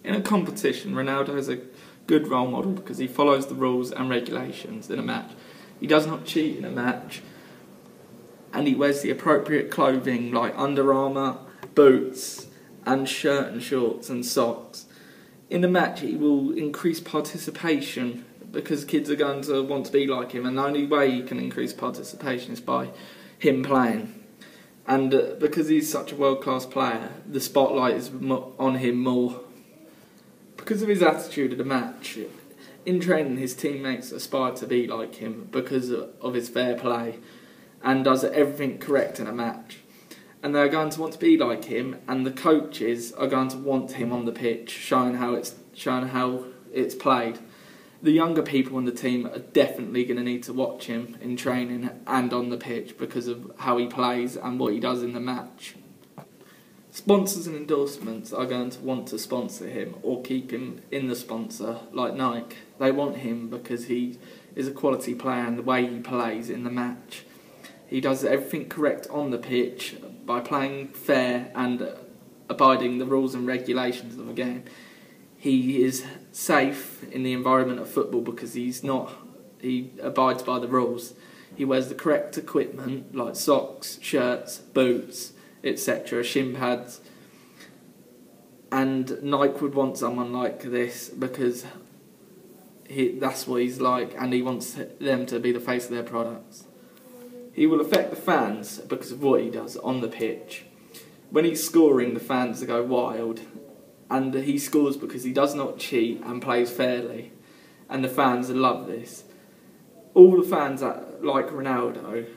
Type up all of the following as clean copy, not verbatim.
In a competition, Ronaldo is a good role model because he follows the rules and regulations in a match. He does not cheat in a match, and he wears the appropriate clothing like Under Armour, boots, and shirt and shorts and socks. In the match, he will increase participation because kids are going to want to be like him, and the only way he can increase participation is by him playing. And because he's such a world-class player, the spotlight is on him more. Because of his attitude at the match, in training his teammates aspire to be like him because of his fair play and does everything correct in a match. And they're going to want to be like him, and the coaches are going to want him on the pitch, showing how it's played. The younger people in the team are definitely going to need to watch him in training and on the pitch because of how he plays and what he does in the match. Sponsors and endorsements are going to want to sponsor him or keep him in the sponsor, like Nike. They want him because he is a quality player and the way he plays in the match. He does everything correct on the pitch by playing fair and abiding the rules and regulations of the game. He is safe in the environment of football because he abides by the rules. He wears the correct equipment like socks, shirts, boots, etc., shin pads. And Nike would want someone like this because that's what he's like, and he wants them to be the face of their products. He will affect the fans because of what he does on the pitch. When he's scoring, the fans go wild, and he scores because he does not cheat and plays fairly, and the fans love this. All the fans that like Ronaldo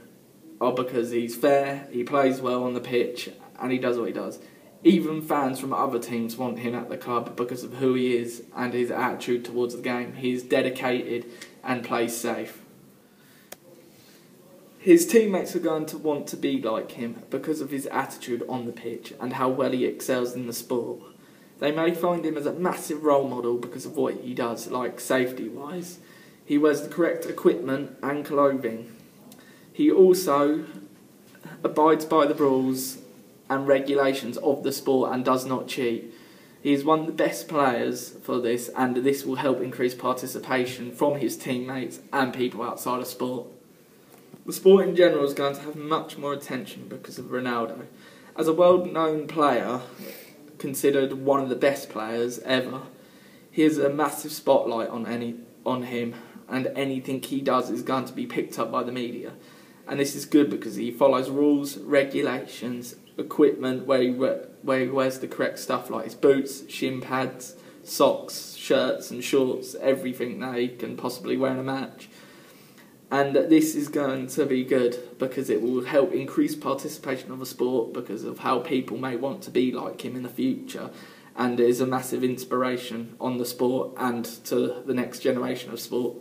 are because he's fair, he plays well on the pitch, and he does what he does. Even fans from other teams want him at the club because of who he is and his attitude towards the game. He is dedicated and plays safe. His teammates are going to want to be like him because of his attitude on the pitch and how well he excels in the sport. They may find him as a massive role model because of what he does, like safety-wise. He wears the correct equipment and clothing. He also abides by the rules and regulations of the sport and does not cheat. He is one of the best players for this, and this will help increase participation from his teammates and people outside of sport. The sport in general is going to have much more attention because of Ronaldo. As a well-known player, considered one of the best players ever, he has a massive spotlight on him, and anything he does is going to be picked up by the media. And this is good because he follows rules, regulations, equipment where he wears the correct stuff like his boots, shin pads, socks, shirts and shorts, everything that he can possibly wear in a match. And this is going to be good because it will help increase participation of the sport because of how people may want to be like him in the future, and is a massive inspiration on the sport and to the next generation of sport.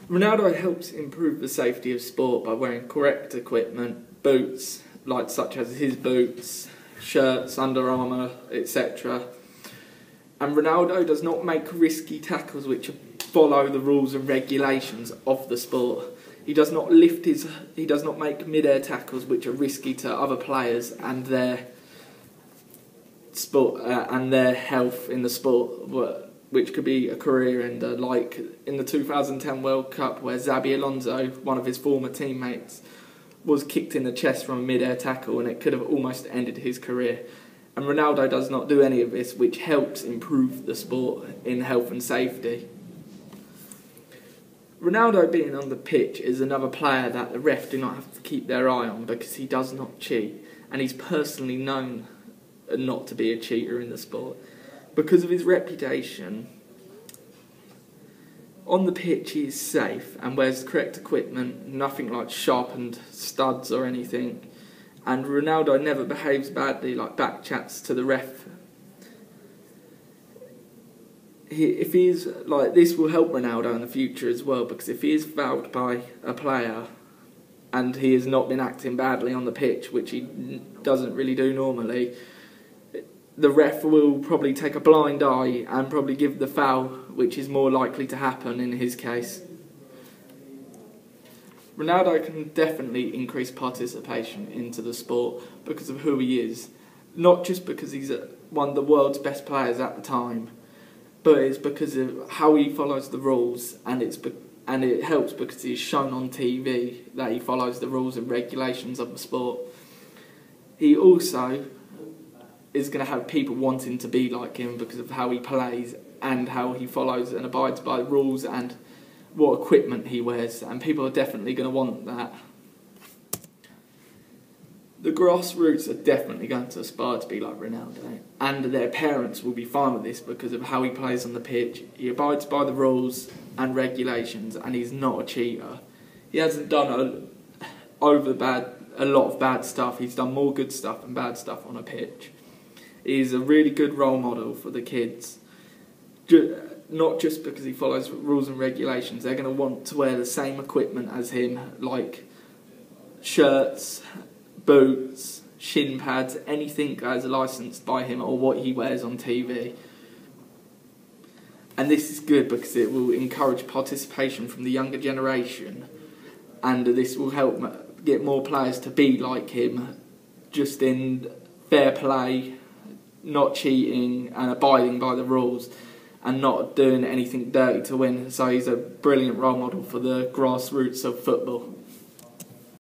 Ronaldo helps improve the safety of sport by wearing correct equipment, boots, such as his boots, shirts, Under Armour, etc. And Ronaldo does not make risky tackles which follow the rules and regulations of the sport. He does not make mid-air tackles which are risky to other players and their sport and their health in the sport, which could be a career ender, like in the 2010 World Cup where Xabi Alonso, one of his former teammates, was kicked in the chest from a mid-air tackle and it could have almost ended his career. And Ronaldo does not do any of this, which helps improve the sport in health and safety. Ronaldo being on the pitch is another player that the ref do not have to keep their eye on because he does not cheat, and he's personally known not to be a cheater in the sport. Because of his reputation, on the pitch he is safe and wears the correct equipment, nothing like sharpened studs or anything, and Ronaldo never behaves badly like back chats to the ref. This will help Ronaldo in the future as well, because if he is fouled by a player and he has not been acting badly on the pitch, which he doesn't really do normally, the ref will probably take a blind eye and probably give the foul, which is more likely to happen in his case. Ronaldo can definitely increase participation into the sport because of who he is, not just because he's one of the world's best players at the time, but it's because of how he follows the rules, and it helps because he's shown on TV that he follows the rules and regulations of the sport. He also is going to have people wanting to be like him because of how he plays and how he follows and abides by the rules and what equipment he wears, and people are definitely going to want that. The grassroots are definitely going to aspire to be like Ronaldo, and their parents will be fine with this because of how he plays on the pitch. He abides by the rules and regulations, and he's not a cheater. He hasn't done a lot of bad stuff. He's done more good stuff than bad stuff on a pitch. He's a really good role model for the kids. Not just because he follows rules and regulations. They're going to want to wear the same equipment as him, like shirts, boots, shin pads, anything that is licensed by him or what he wears on TV. And this is good because it will encourage participation from the younger generation, and this will help get more players to be like him, just in fair play, not cheating and abiding by the rules and not doing anything dirty to win. So he's a brilliant role model for the grassroots of football.